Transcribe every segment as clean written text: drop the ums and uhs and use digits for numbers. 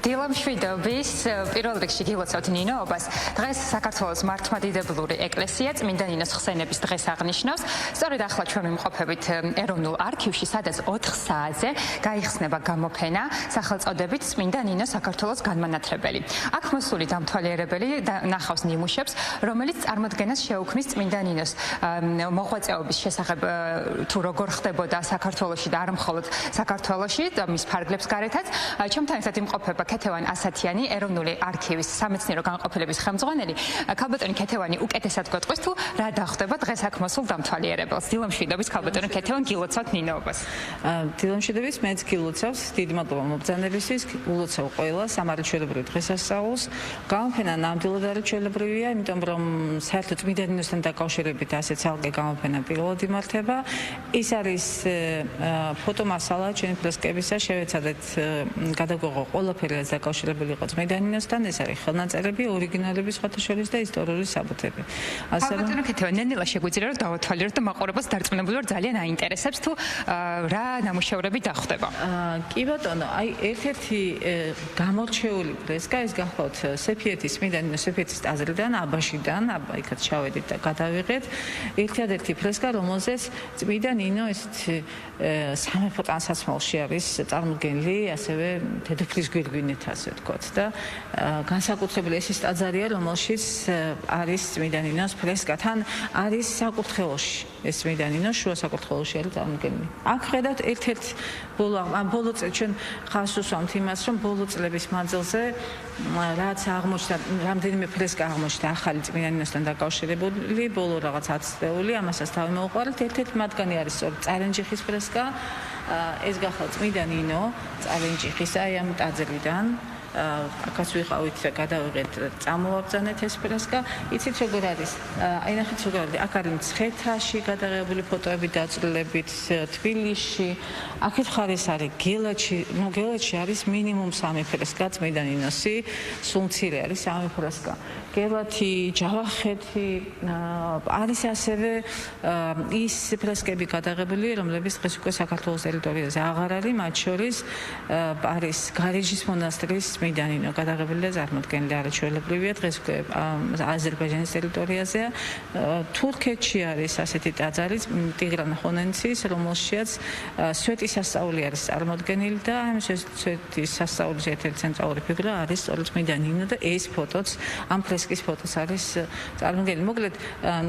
დილამ შვიდობის პირველ რიგში გილოცავთ ნინოობას. დღეს საქართველოს მართლმადიდებლური ეკლესია წმინდა ნინოს ხსენების დღეს აღნიშნავს. სწორედ ახლა ჩვენ ვიმყოფებით ეროვნულ არქივში, სადაც 4 საათზე გაიხსნება გამოფენა სახელწოდებით წმინდა ნინო საქართველოს განმანათლებელი. აქ მოსული დამთვალიერებელი ნახავს ნიმუშებს, რომელიც წარმოდგენას შეუქმნის წმინდა ნინოს მოღვაწეობის შესახებ თუ როგორ ხდებოდა საქართველოში და არ მხოლოდ საქართველოში და მის ფარგლებს გარეთაც. ჩემთან ერთად იმყოფება ქეთევან ასათიანი, ეროვნული არქივის სამეცნიერო განყოფილების ხელმძღვანელი. ქალბატონი ქეთევანი უკეთესად გვეტყვის თუ რა დახვდება დღეს აქ მოსულ დამთვალიერებელს. დილამ შვიდობის ქალბატონი ქეთევან, გილოცავთ ნინოობას. დილამ შვიდობის, მეც გილოცავს, დიდი მადლობა მობრძანებისთვის, გილოცავ ყველას სამართლებრივ დღესასწაულს. გამოფენა ნამდვილად არაჩვეულებრივია, იმიტომ რომ საერთოდ წმინდა ნინოსთან დაკავშირებით ასე ცალკე გამოფენა პირველად იმართება. ის არის ფოტომასალა ჩვენი ფრესკებისა, შევეცადეთ გადაგვეღო ყველაფერი რაც დაკავშირებული იყო წმინდა ნინოსთან, ეს არის ხელნაწერები, ორიგინალები სხვათა შორის და ისტორიული საბუთები. ასე რომ ქეთევან, ნელ-ნელა შეგვიძლია რომ დავათვალიეროთ და მაყურებელს დარწმუნებული ვარ ძალიან აინტერესებს თუ რა ნამუშევრები დახვდება. კი ბატონო, აი ერთ-ერთი გამორჩეული ფრესკა ის გახლავთ სეფიეთის წმინდა ნინოს სეფიეთის ტაძრიდან, აბაშიდან, იქაც ჩავედით და გადავიღეთ. ერთადერთი ფრესკა, რომელზეც წმინდა ნინო ესეთ სამეფო ტანსაცმელში არის წარმოდგენილი, ასევე დედოფლის გვირგვინით ასე ვთქვათ და განსაკუთრებული ეს ის ტაძარია, რომელშიც არის წმინდა ნინოს ფრესკა, თან არის საკურთხეველში. ეს წმინდა ნინო შუა საკურთხეველში არის წარმოდგენილი. აქ ხედავთ ერთ-ერთ ბოლო წელს ჩვენ ხაზს უსვამთ იმას, რომ ბოლო წლების მანძილზე რაც აღმოჩნდა, რამდენიმე ფრესკა აღმოჩნდა ახალი წმინდა ნინოსთან დაკავშირებული, ბოლო რაღაც 10 წელი, ამასაც თავი მოუყარეთ. ერთ-ერთი მათგანი არის სწორედ წარენჯიხის ფრესკა. ეს გახლავთ წმინდა ნინო წარენჯიხის აი ამ ტაძრიდან. აქაც ვიყავით და გადავიღეთ, წამოვაბრძანეთ ეს ფრესკა. იცით როგორ არის? აი ნახეთ როგორ არის. აქ არის მცხეთაში გადაღებული ფოტოები დაწვრილებით, თბილისში. აქეთ ხარეს არის გელათში, გელათში არის მინიმუმ 3 ფრესკა წმინდა ნინოსი, სულ მცირე არის 3 ფრესკა. გელათი, ჯავახეთი, არის ასევე ის ფრესკები გადაღებული, რომლებიც დღეს უკვე საქართველოს ტერიტორიაზე აღარ არის, მათ შორის არის გარეჯის მონასტრის წმინდა ნინო გადაღებული და წარმოდგენილი არაჩვეულებრივია, დღეს უკვე აზერბაიჯანის ტერიტორიაზეა. თურქეთში არის ასეთი ტაძარი ტიგრან ხონენცის, რომელშიც სვეტის სასწაული არის წარმოდგენილი და ამ სვეტის სასწაულის ერთ-ერთი ცენტრალური ფიგურა არის სწორედ წმინდა ნინო და ეს ფოტოც ამ ფრესკის ფოტოს არის წარმოდგენილი. მოკლედ,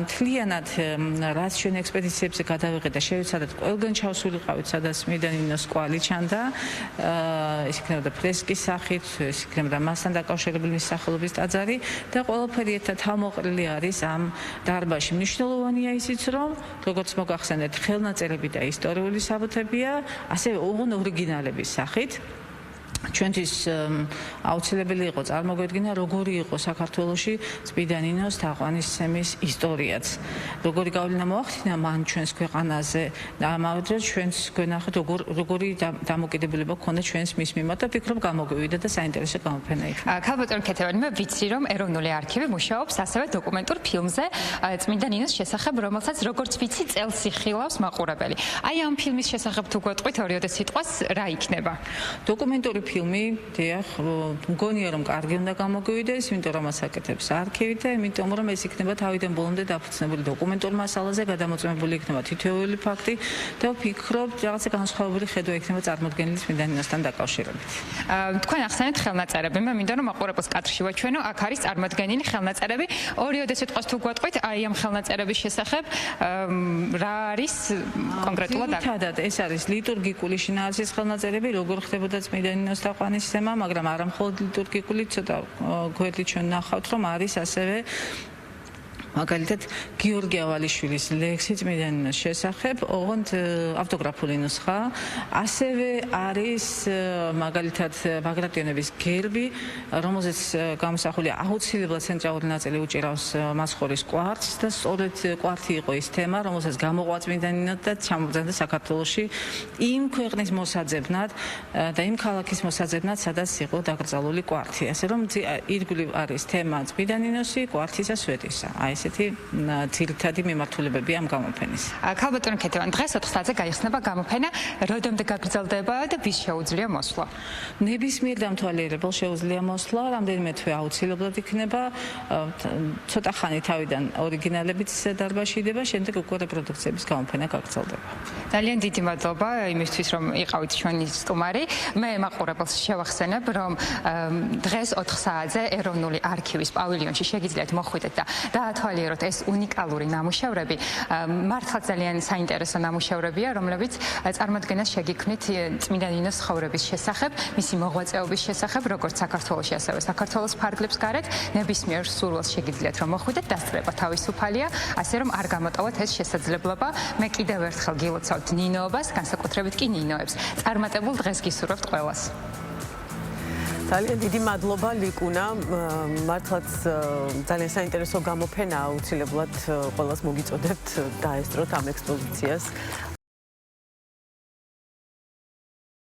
მთლიანად რაც ჩვენ ექსპედიციებზე გადავიღეთ და შევეცადეთ ყველგან ჩავსულიყავით, სადაც წმინდა ნინოს კვალი ჩანდა, ეს იქნებოდა ფრესკის სახით, ეს იქნებოდა მასთან დაკავშირებული სახელობის ტაძარი და ყველაფერი ერთად თავმოყრილი არის ამ დარბაზში. მნიშვნელოვანია ისიც, რომ როგორც მოგახსენეთ, ხელნაწერები და ისტორიული საბუთებია, ასევე ოღონდ ორიგინალების სახით. ჩვენთვის აუცილებელი იყო წარმოგვედგინა, როგორი იყო საქართველოში წმინდა ნინოს თაყვანისცემის ისტორიაც. როგორი გავლენა მოახდინა მან ჩვენს ქვეყანაზე და ამავე დროს ჩვენს გვენახეთ, როგორი დამოკიდებულება ჰქონდა ჩვენს მის მიმართ და ფიქრობ გამოგვივიდა და საინტერესო გამოფენა იქნა. ქალბატონი ქეთევანი, მე ვიცი, რომ ეროვნული არქივი მუშაობს ასევე დოკუმენტურ ფილმზე წმინდა ნინოს შესახებ, რომელსაც როგორც ვიცი, წელს იხილავს მაყურებელი. აი ამ ფილმის შესახებ თუ გვეტყვით 2 სიტყვას, რა იქნება? დოკუმენტური ფილმი, დიახ, მგონია რომ კარგი უნდა გამოგვივიდეს, იმიტომ რომ ასაკეთებს არქივი და იმიტომ რომ ეს იქნება თავიდან ბოლომდე დაფუძნებული დოკუმენტურ მასალაზე, გადამოწმებული იქნება თითოეული ფაქტი და ვფიქრობ, რაღაცა განსხვავებული ხედვა იქნება წარმოდგენილი წმინდა ნინოსთან დაკავშირებით. თქვენ ახსენეთ ხელნაწერები. მე მინდა რომ მაყურებელს კადრში ვაჩვენო, აქ არის წარმოდგენილი ხელნაწერები. 2 სიტყვას თუ გვატყვით, აი ამ ხელნაწერების შესახებ, რა არის კონკრეტულად? ძირითადად ეს არის ლიტურგიკული შინაარსის ხელნაწერები, როგორ ხდებოდა წმინდა ნინოს თაყვანისცემა, მაგრამ არა მხოლოდ ლიტურგიკული, ცოტა გვერდით ჩვენ ნახავთ, რომ არის ასევე მაგალითად გიორგი ავალიშვილის ლექსი წმინდა ნინოს შესახებ, ოღონდ ავტოგრაფული ნუსხა, ასევე არის მაგალითად ბაგრატიონების გერბი, რომელზეც გამოსახულია აუცილებლად ცენტრალური ნაწილი უჭირავს მასხორის კვართს და სწორედ კვართი იყო ის თემა, რომელსაც გამოყვა წმინდა ნინო და ჩამოგზავნდა საქართველოში იმ ქვეყნის მოსაძებნად და იმ ქალაქის მოსაძებნად, სადაც იყო დაკრძალული კვართი. ასე რომ ირგვლივ არის თემა წმინდა ნინოსი, კვართისა, სვეტისა. აი ესეთი ძირითადი მიმართულებები ამ გამოფენის. ქალბატონო ქეთევან, დღეს 4 საათზე გაიხსნება გამოფენა, როდემდე გაგრძელდება და ვის შეუძლია მოსვლა? ნებისმიერ დამთვალიერებელს შეუძლია მოსვლა, რამდენიმე თვე აუცილებლად იქნება, ცოტა ხანი თავიდან ორიგინალებიც დარბაზში იდება, შემდეგ უკვე რეპროდუქციების გამოფენა გაგრძელდება. ძალიან დიდი მადლობა იმისთვის, რომ იყავით ჩვენი სტუმარი. მე მაყურებელს შევახსენებ, რომ დღეს 4 საათზე ეროვნული არქივის პავილიონში შეგიძლიათ მოხვიდეთ და დაათვალიეროთ ეს უნიკალური ნამუშევრები. მართლაც ძალიან საინტერესო ნამუშევრებია, რომლებიც წარმოადგენას შეგიქმნით წმინდა ნინოს ცხოვრების შესახებ, მისი მოღვაწეობის შესახებ, როგორც საქართველოში, ასევე საქართველოს ფარგლებს გარეთ, ნებისმიერ სურვილს შეგიძლიათ რომ მოხვიდეთ, დასწრება თავისუფალია, ასე რომ არ გამოტოვოთ ეს შესაძლებლობა. მე კიდევ ერთხელ გილოცავთ ნინოობას, განსაკუთრებით კი ნინოებს. წარმატებულ დღეს გისურვებთ ყველას. ძალიან დიდი მადლობა ლიკუნა, მართლაც ძალიან საინტერესო გამოფენა, აუცილებლად ყველას მოგიწოდებთ დაესწროთ ამ ექსპოზიციას.